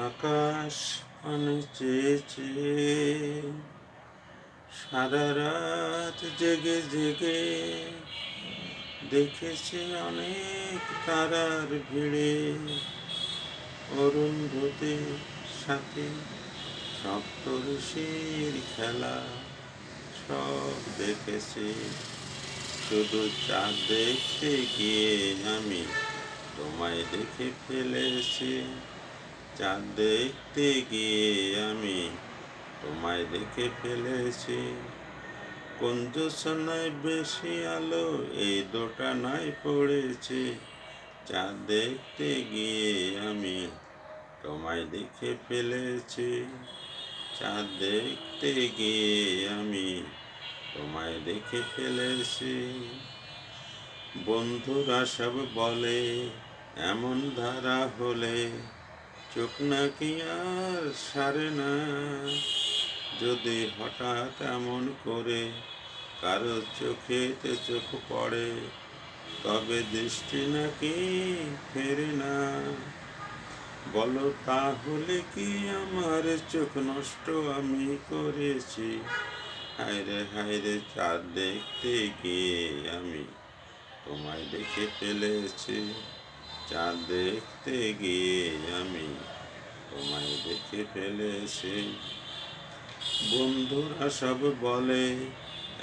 আকাশ পানে চেয়ে চেয়ে সারা রাত জেগে জেগে দেখেছি অনেক তারার ভিড়ে। অরুন্ধতির সাথে সপ্তর্ষির খেলা সব দেখেছি। শুধু চাঁদ দেখতে গিয়ে আমি তোমায় দেখে ফেলেছি। চাঁদ দেখতে গিয়ে আমি তোমায় দেখে ফেলেছি। কোন জ্যোৎস্নায় বেশি আলো এই দোটানায় পড়েছে। চাঁদ দেখতে গিয়ে আমি তোমায় দেখে ফেলেছি। চাঁদ দেখতে গিয়ে আমি তোমায় দেখে ফেলেছি। বন্ধুরা সব বলে এমন ধারা হলে চোখ নাকি আর সারে না। যদি হঠাৎ এমন করে কারো চোখেতে চোখ পড়ে তবে দৃষ্টি নাকি ফেরে না। বলো তাহলে কি আমার চোখ নষ্ট আমি করেছি? হায়রে হায়রে চাঁদ দেখতে গিয়ে আমি তোমায় দেখে ফেলেছি। চাঁদ দেখতে গিয়ে আমি তোমায় দেখে ফেলেছি। বন্ধুরা সব বলে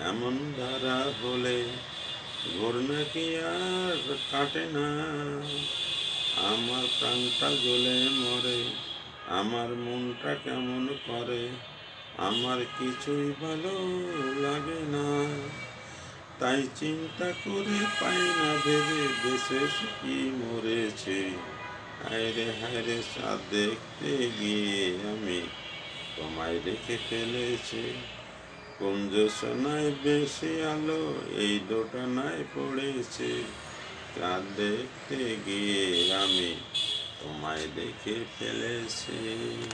এমন ধারা হলে ঘোর নাকি আর কাটে না। আমার প্রাণটা জ্বলে মরে, আমার মনটা কেমন করে, আমার কিছুই ভালো লাগে না। তাই চিন্তা করে পাই না ভেবে বেঁচে কি মরেছে। হায়রে হায়রে চাঁদ দেখতে গিয়ে আমি তোমায় দেখে ফেলেছি। কোন জ্যোৎস্নায় বেশি আলো এই দোটানায় পড়েছে। চাঁদ দেখতে গিয়ে আমি তোমায় দেখে ফেলেছি।